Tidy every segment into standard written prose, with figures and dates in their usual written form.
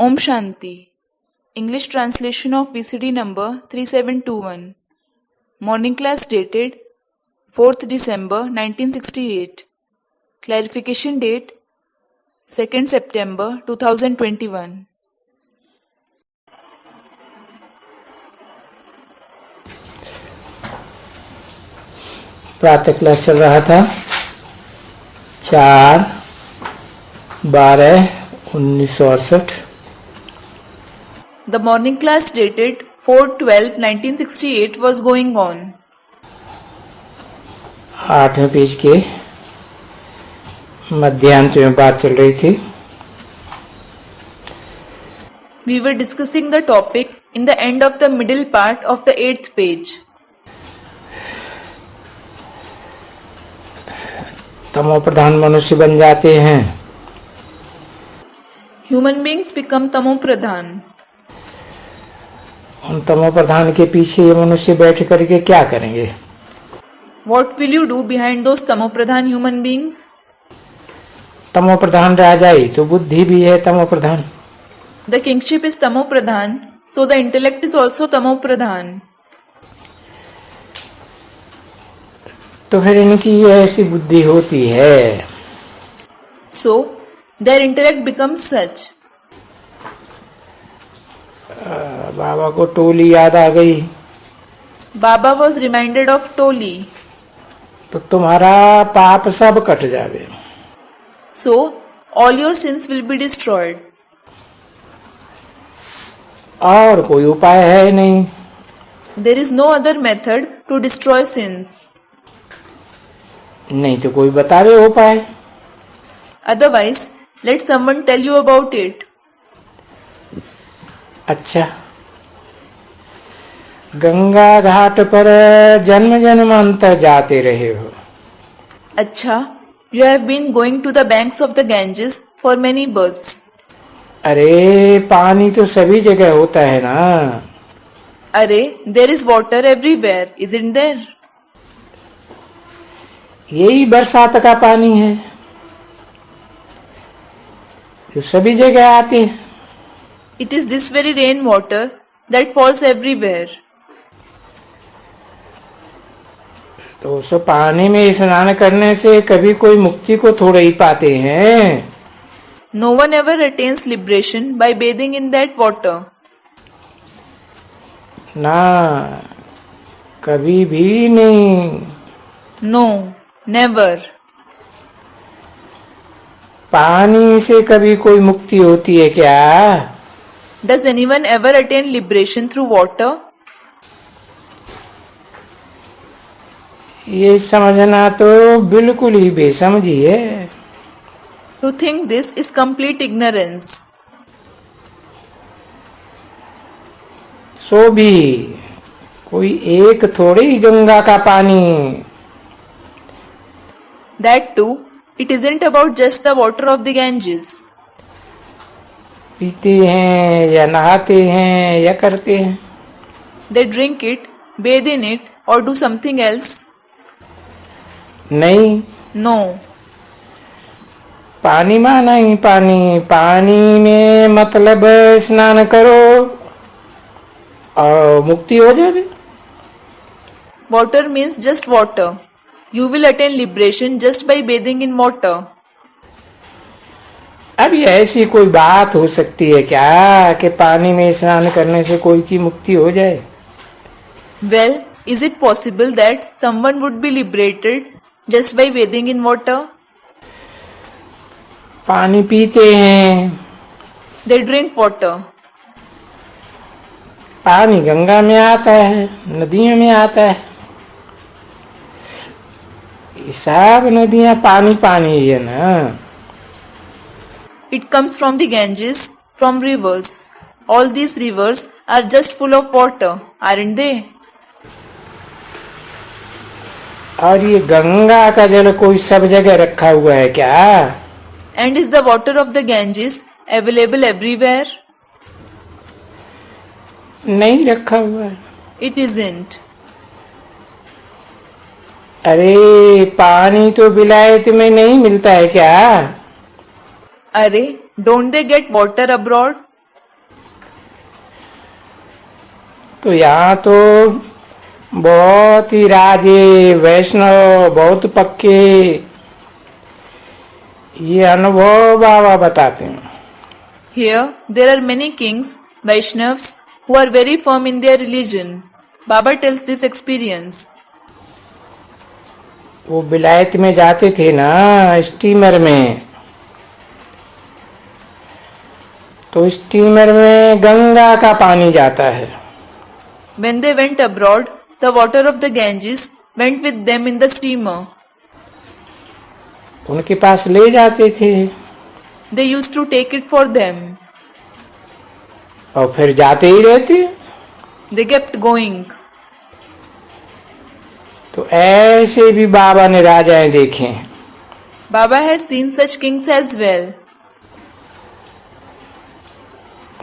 Om Shanti. English translation of VCD number 3721. Morning class dated 4th December 1968. Clarification date 2nd September 2021. प्रातः class चल रहा था 4/12/1968। The morning class dated 4/12/1968 was going on. 8वें page के मध्यांत में बात चल रही थी। We were discussing the topic in the end of the middle part of the 8th page. तमो प्रधान मनुष्य बन जाते हैं। Human beings become tamo pradhan. उन तमो प्रधान के पीछे ये मनुष्य बैठ करके क्या करेंगे? What will you do behind those tamo pradhan human beings? तमो प्रधान राजाई तो बुद्धि भी है तमो प्रधान। The kingship is tamo pradhan, so the intellect is also tamo pradhan. तो फिर इनकी ऐसी बुद्धि होती है। So, their intellect becomes such. बाबा को टोली याद आ गई। Baba was reminded of Toli. तो तुम्हारा पाप सब कट जावे। So, all your sins will be destroyed. और कोई उपाय है नहीं। There is no other method to destroy sins. नहीं तो कोई बतावे उपाय। Otherwise, let someone tell you about it. अच्छा, गंगा घाट पर जन्म जन्मांतर जाते रहे हो। Acha, you have been going to the banks of the Ganges for many births. अरे पानी तो सभी जगह होता है ना। Arey, there is water everywhere, isn't there? यही बरसात का पानी है जो सभी जगह आती है। It is this very rain water that falls everywhere. तो उस पानी में स्नान करने से कभी कोई मुक्ति को थोड़ा ही पाते हैं। No one ever attains liberation by bathing in that water. ना, कभी भी नहीं। No, never. पानी से कभी कोई मुक्ति होती है क्या? Does anyone ever attain liberation through water? ये समझना तो बिल्कुल ही बेसमझी है। To think this is complete ignorance. सो भी कोई एक थोड़ी गंगा का पानी। That too, it isn't about just the water of the Ganges. पीते हैं या नहाते हैं या करते हैं। They drink it, bathe in it, or do something else. नहीं, No. पानी माना ही पानी। पानी में मतलब स्नान करो और मुक्ति हो जाए। Water means just water. You will attain liberation just by bathing in water. अब ये ऐसी कोई बात हो सकती है क्या कि पानी में स्नान करने से कोई की मुक्ति हो जाए? Well, is it possible that someone would be liberated just by bathing in water? पानी पीते हैं। They drink water. पानी गंगा में आता है, नदियों में आता है। ये सब नदियां पानी पानी ही है ना। It comes from the Ganges, from rivers. All these rivers are just full of water, aren't they? और ये गंगा का जल कोई सब जगह रखा हुआ है क्या? And is the water of the Ganges available everywhere? नहीं रखा हुआ है। It isn't. अरे पानी तो विलायत में नहीं मिलता है क्या? Arey, don't they get water abroad? तो यहाँ तो बहुत ही राजे वैष्णव बहुत पक्के ये अनुभव बाबा बताते हैं। Here, there are many kings, Vaishnavas, who are very firm in their religion. Baba tells this experience. वो विलायत में जाते थे ना स्टीमर में, तो स्टीमर में गंगा का पानी जाता है। When they went abroad, the water of the Ganges went with them in the steamer. उनके पास ले जाते थे They used to take it for them. और फिर जाते ही रहते। They kept going. तो ऐसे भी बाबा ने राजाएं देखे हैं। Baba has seen such kings as well.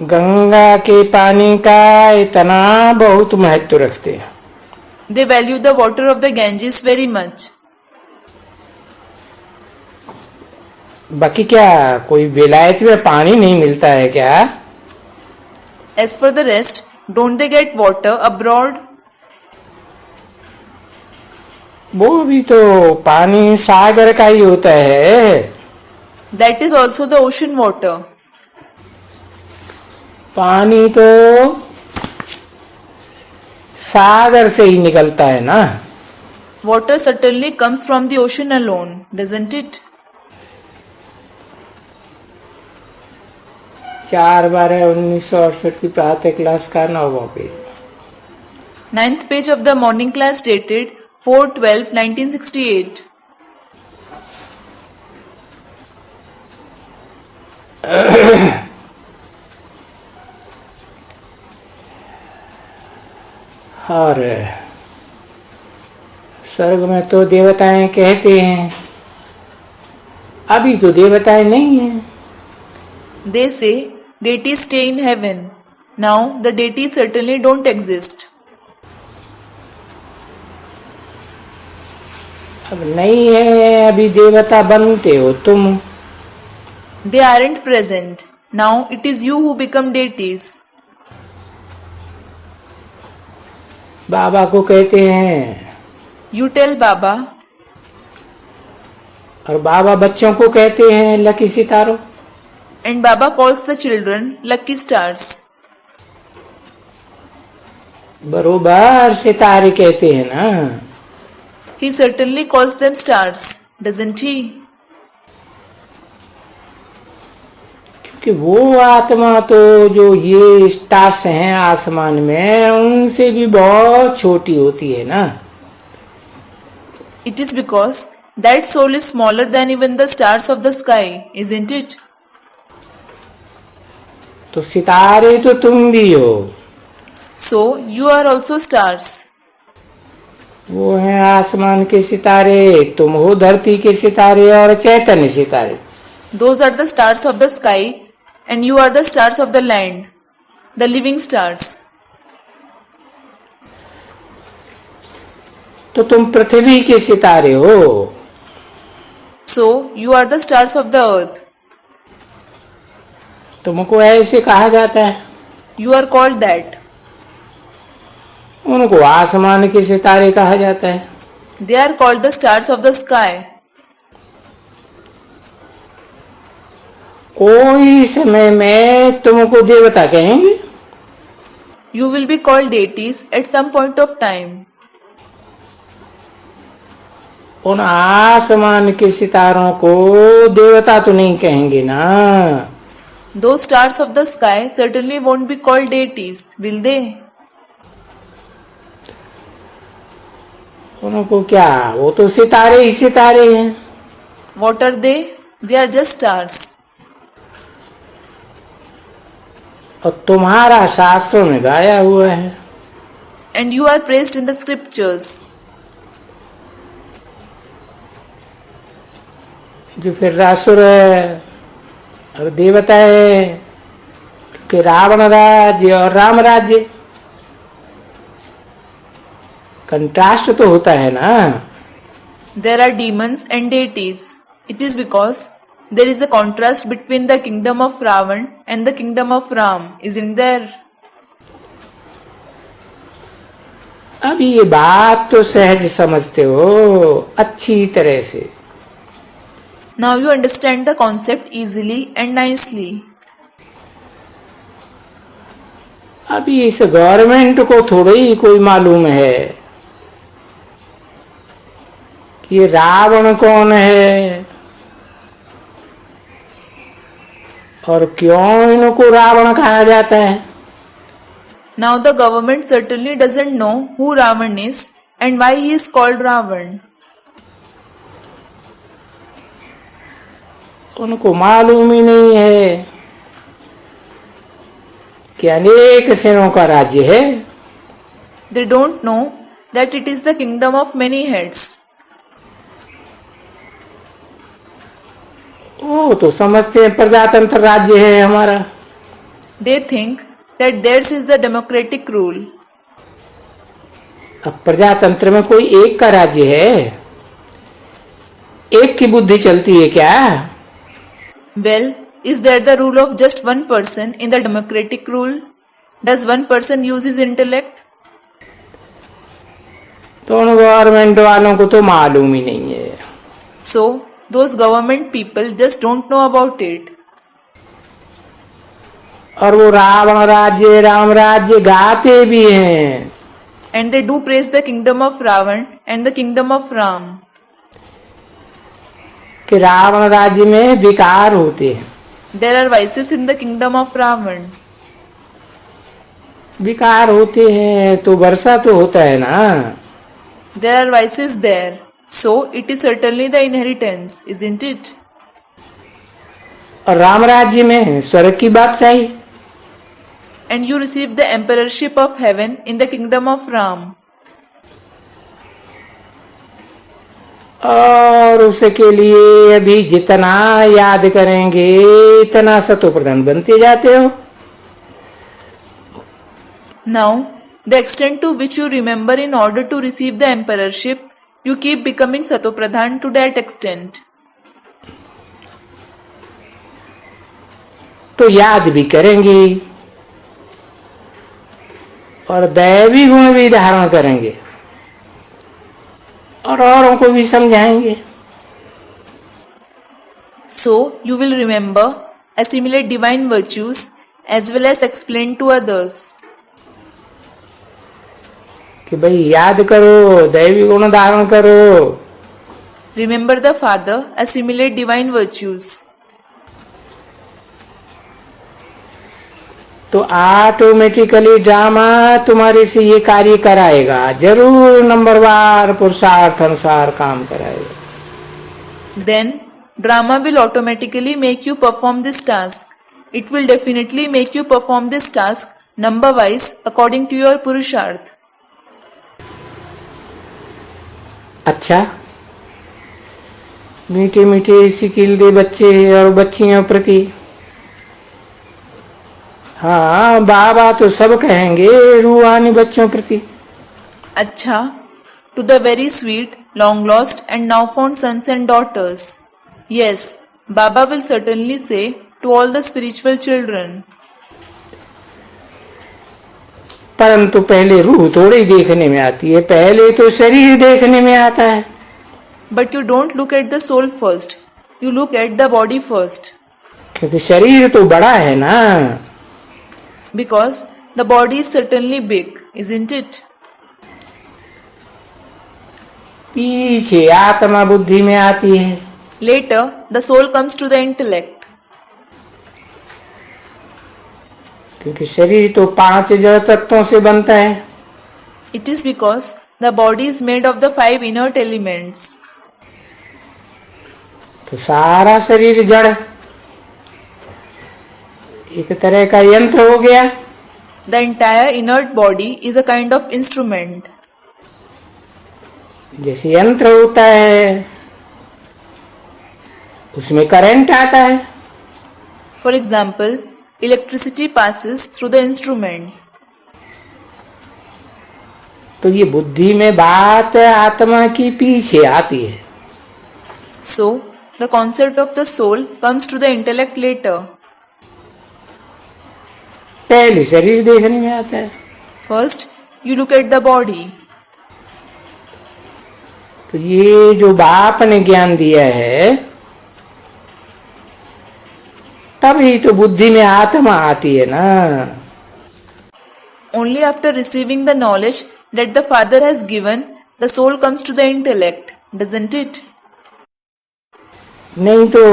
Ganga के पानी का इतना बहुत महत्व रखते हैं। They value the water of the Ganges very much. बाकी क्या कोई विलायत में पानी नहीं मिलता है क्या? As for the rest, don't they get water abroad? वो भी तो पानी सागर का ही होता है। That is also the ocean water. पानी तो सागर से ही निकलता है ना। Water certainly comes from the ocean alone, doesn't it? 4/12/1968 की प्रातः क्लास का 9वां page. 9th page of the morning class dated 4/12/1968. और स्वर्ग में तो देवताएं कहते हैं, अभी तो देवताएं नहीं हैं। They say deities stay in heaven. Now the deities certainly don't exist. अब नहीं है, अभी देवता बनते हो तुम। They aren't present. Now it is you who become deities. बाबा को कहते हैं, You tell Baba, और बाबा बच्चों को कहते हैं लकी सितारों। and Baba calls the children lucky stars. बरोबर सितारे कहते हैं ना। He certainly calls them stars, doesn't he? क्योंकि वो आत्मा तो जो ये स्टार्स हैं आसमान में उनसे भी बहुत छोटी होती है ना। It is because that soul is smaller than even the stars of the sky, isn't it? तो सितारे तो तुम भी हो। So you are also stars. वो हैं आसमान के सितारे, तुम हो धरती के सितारे और चैतन्य सितारे। Those are the stars of the sky, and you are the stars of the land, the living stars. तो तुम पृथ्वी के सितारे हो। So you are the stars of the earth. तुमको ऐसे कहा जाता है। You are called that. उनको आसमान के सितारे कहा जाता है। They are called the stars of the sky. कोई समय में तुमको देवता कहेंगे। You will be called deities at some point of time. उन आसमान के सितारों को देवता तो नहीं कहेंगे ना। Those stars of the sky certainly won't be called deities, will they? उनको क्या, वो तो सितारे ही सितारे हैं। What are they? They are just stars. और तुम्हारा शास्त्रों में गाया हुआ है। And you are praised in the scriptures. जो फिर असुर और देवता है कि रावण राज्य और राम राज्य, कंट्रास्ट तो होता है ना। There are demons and deities. It is because there is a contrast between the kingdom of Ravan and the kingdom of Ram, isn't there? अब ये बात तो सहज समझते हो अच्छी तरह से। Now you understand the concept easily and nicely. अभी इस गवर्नमेंट को थोड़ी ही कोई मालूम है कि ये रावण कौन है और क्यों इनको रावण कहा जाता है। Now the government certainly doesn't know who Ravan is and why he is called Ravan. उनको मालूम ही नहीं है कि अनेक सेनों का राज्य है। They don't know that it is the kingdom of many heads. वो तो समझते हैं प्रजातंत्र राज्य है हमारा। They think that theirs is the democratic rule. अब प्रजातंत्र में कोई एक का राज्य है, एक की बुद्धि चलती है क्या? Well, is there the rule of just one person in the democratic rule? Does one person use his intellect? तो उन गवर्नमेंट वालों को तो मालूम ही नहीं है। So, those government people just don't know about it. और वो रावण राज्य राम राज्य गाते भी हैं। And they do praise the kingdom of Ravan and the kingdom of Ram. कि रावण राज्य में विकार होते हैं। There are vices in the kingdom of Ravan. विकार होते हैं तो वर्षा तो होता है ना। There are vices there. So, it is certainly the inheritance, isn't it? और राम राज्य में स्वर्ग की बादशाही। And you receive the emperorship of heaven in the kingdom of Ram. और उसके लिए अभी जितना याद करेंगे इतना सतोप्रधान बनते जाते हो। Now, the extent to which you remember in order to receive the emperorship, you keep becoming Satopradhan to that extent. तो याद भी करेंगे और दैवी गुण भी धारण करेंगे और औरों को भी समझाएंगे। So, you will remember, assimilate divine virtues as well as explain to others. कि भाई याद करो, दैवी गुण धारण करो। Remember the Father, assimilate divine virtues. तो ऑटोमेटिकली ड्रामा तुम्हारे से ये कार्य कराएगा, जरूर नंबरवार पुरुषार्थ अनुसार काम कराएगा। Then, drama will automatically make you perform this task. It will definitely make you perform this task number-wise according to your Purusharth. अच्छा, मीठे मीठे सिकिल दे बच्चे और बच्चियों प्रति। हाँ, बाबा तो सब कहेंगे रूहानी बच्चों प्रति। Acha, to the very sweet, long lost and now found sons and daughters. Yes, Baba will certainly say to all the spiritual children. परंतु पहले रूह थोड़ी देखने में आती है, पहले तो शरीर देखने में आता है। But you don't look at the soul first. You look at the body first. क्योंकि शरीर तो बड़ा है ना। Because the body is certainly big, isn't it? पीछे आत्मा बुद्धि में आती है। Later, the soul comes to the intellect. क्योंकि शरीर तो 5 जड़ तत्वों से बनता है। It is because the body is made of the 5 inert elements. तो सारा शरीर जड़ एक तरह का यंत्र हो गया। The entire inert body is a kind of instrument. जैसे यंत्र होता है उसमें करंट आता है। For example, electricity passes through the instrument. तो ये बुद्धि में बात आत्मा की पीछे आती है। So, the concept of the soul comes to the intellect later. पहले शरीर देखने में आता है। First, you look at the body. तो ये जो बाप ने ज्ञान दिया है, तभी तो बुद्धि में आत्मा आती है ना। Only after receiving the knowledge that the Father has given, the soul comes to the intellect, doesn't it? नहीं तो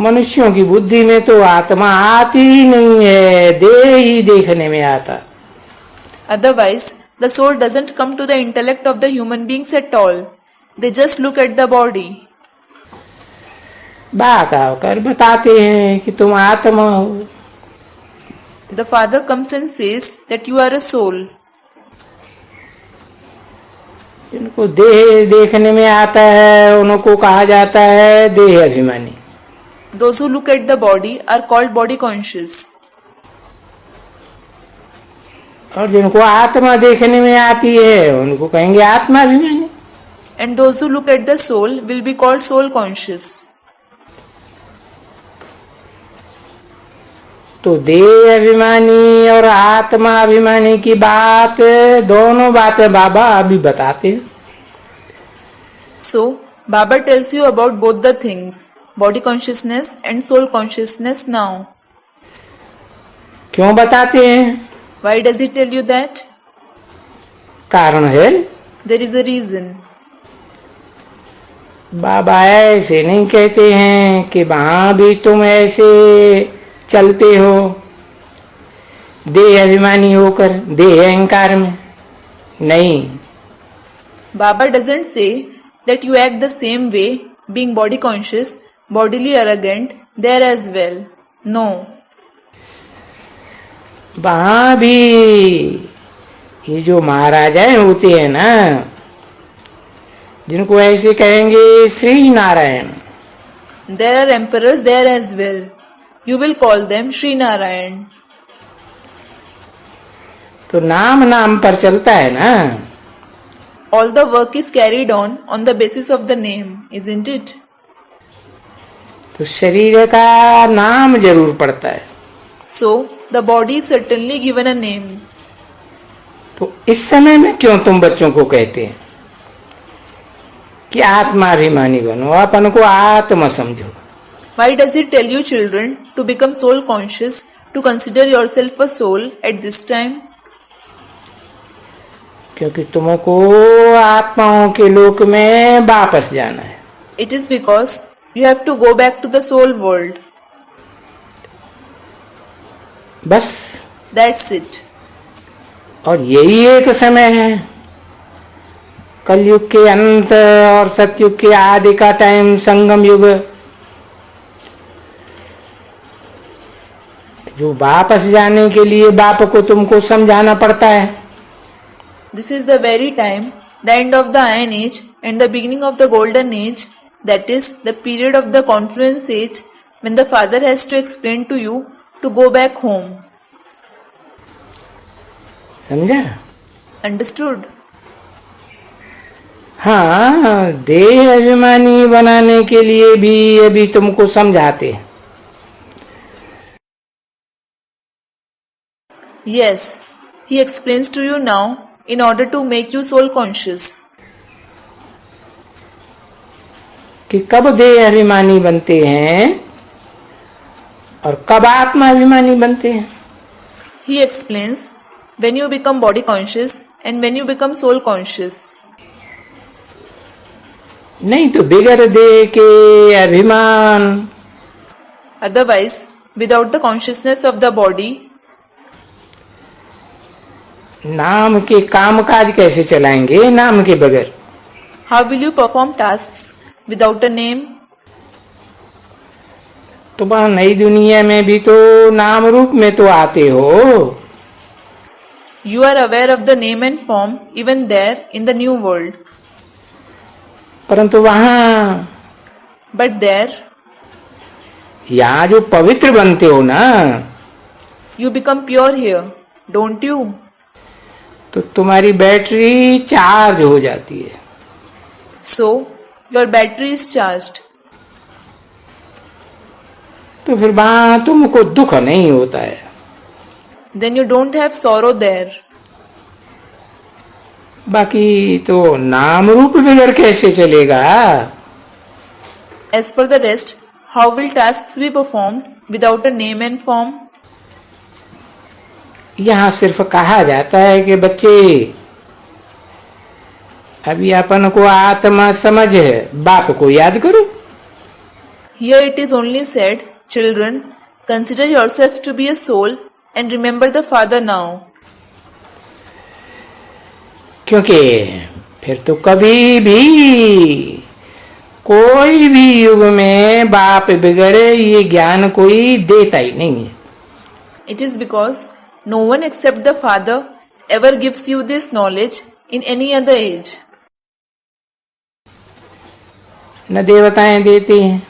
मनुष्यों की बुद्धि में तो आत्मा आती ही नहीं है, देह ही देखने में आता। Otherwise, the soul doesn't come to the intellect of the human beings at all. They just look at the body. बात आकर बताते हैं कि तुम आत्मा हो। The Father comes and says that you are a soul. जिनको देह देखने में आता है उनको कहा जाता है देह अभिमानी। Those who look at the body are called body conscious. और जिनको आत्मा देखने में आती है उनको कहेंगे आत्मा अभिमानी। And those who look at the soul will be called soul conscious. तो देह अभिमानी और आत्मा अभिमानी की बात, दोनों बातें बाबा अभी बताते हैं। So, Baba tells you about both the things, body consciousness and soul consciousness now. क्यों बताते हैं? Why does he tell you that? कारण है। There is a reason. बाबा ऐसे नहीं कहते हैं कि वहां भी तुम ऐसे चलते हो देह अभिमानी होकर, देह अहंकार में। नहीं, Baba doesn't say that you act the same way, being body conscious, bodily arrogant, there as well. No. वहां भी ये जो महाराजाएं होते हैं ना, जिनको ऐसे कहेंगे Shri Narayan, There are emperors there as well. You will call them Sri Narayan. तो नाम नाम पर चलता है ना। All the work is carried on the basis of the name, isn't it? तो शरीर का नाम जरूर पड़ता है। So, the body is certainly given a name. तो इस समय में क्यों तुम बच्चों को कहते हैं कि आत्माभिमानी बनो, अपन को आत्मा समझो? Why does he tell you children to become soul conscious, to consider yourself a soul at this time? क्योंकि तुमको आत्माओं के लोक में वापस जाना है। It is because you have to go back to the soul world. बस। That's it. और यही एक समय है, कलयुग के अंत और सतयुग के आदि का टाइम, संगम युग, जो वापस जाने के लिए बाप को तुमको समझाना पड़ता है। This is the very time, the end of the Iron Age and the beginning of the Golden Age, that is, the period of the Confluence Age, when the Father has to explain to you to go back home. समझा? Understood? हाँ, देह अभिमानी बनाने के लिए भी अभी तुमको समझाते हैं। Yes, he explains to you now in order to make you soul conscious. कि कब देह अभिमानी बनते हैं और कब आत्मा अभिमानी बनते हैं। He explains when you become body conscious and when you become soul conscious. नहीं तो बिगर देह के अभिमान, Otherwise, without the consciousness of the body, नाम के कामकाज कैसे चलाएंगे? नाम के बगैर how will you perform tasks without a name? तो वहां नई दुनिया में भी तो नाम रूप में तो आते हो। You are aware of the name and form even there in the new world. परंतु वहां, But there, यहाँ जो पवित्र बनते हो ना, you become pure here, don't you? तो तुम्हारी बैटरी चार्ज हो जाती है। So, your battery is charged. तो फिर वहां तुमको दुख नहीं होता है। Then you don't have sorrow there. बाकी तो नाम रूप बगैर कैसे चलेगा? As for the rest, how will tasks be performed without a name and form? यहाँ सिर्फ कहा जाता है कि बच्चे अभी अपन को आत्मा समझ है, बाप को याद करो। Here it is only said, children, consider yourselves to be a soul and remember the Father now. क्योंकि फिर तो कभी भी कोई भी युग में बाप बगैर ये ज्ञान कोई देता ही नहीं है। It is because no one except the Father ever gives you this knowledge in any other age. न देवताएं देते हैं,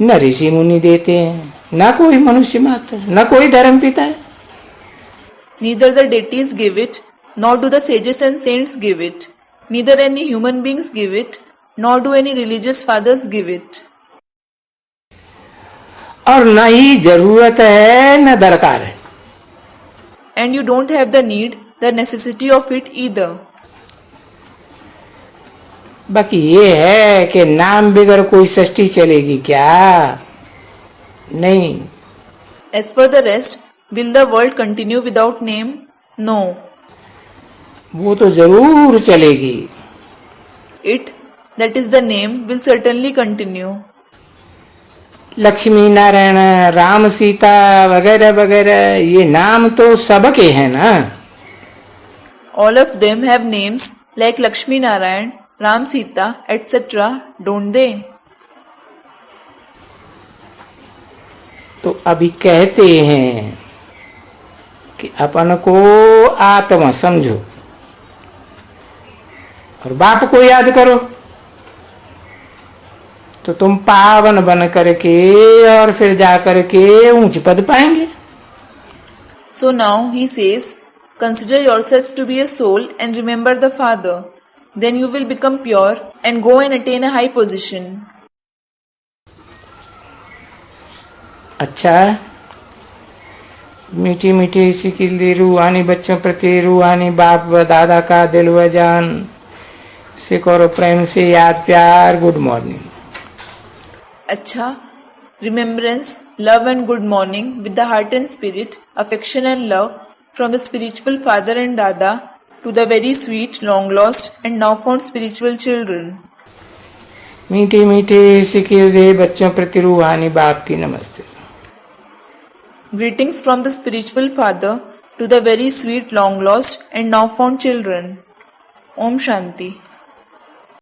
न ऋषि मुनि देते हैं, न कोई मनुष्य मात्र, न कोई धर्म पिता है। Neither the deities give it, nor do the sages and saints give it. Neither any human beings give it, nor do any religious fathers give it. और न ही जरूरत है न दरकार है। And you don't have the need, the necessity of it either. बाकी ये है कि नाम बगैर कोई सृष्टि चलेगी क्या? नहीं। As for the rest, will the world continue without name? No. वो तो जरूर चलेगी। It, that is the name, will certainly continue. Lakshmi Narayan, Ram Sita वगैरह वगैरह ये नाम तो सबके हैं ना। All of them have names like Lakshmi Narayan, Ram Sita, etc., don't they? तो अभी कहते हैं कि अपन को आत्मा समझो और बाप को याद करो, तो तुम पावन बन करके और फिर जा करके ऊंच पद पाएंगे। So now he says, consider yourselves to be a soul and remember the Father. Then you will become pure and go and attain a high position. अच्छा, मीठी मीठी सिकिल रूहानी बच्चों प्रति रूहानी बाप व दादा का दिल व जान से करो प्रेम से याद प्यार। Good morning. Acha, remembrance, love and good morning with the heart and spirit, affection and love from the spiritual father and dada to the very sweet, long lost and now found spiritual children. मीठी मीठी sickle दे बच्चों प्रति रूहानी बाप की नमस्ते। Greetings from the spiritual father to the very sweet, long lost and now found children. Om Shanti.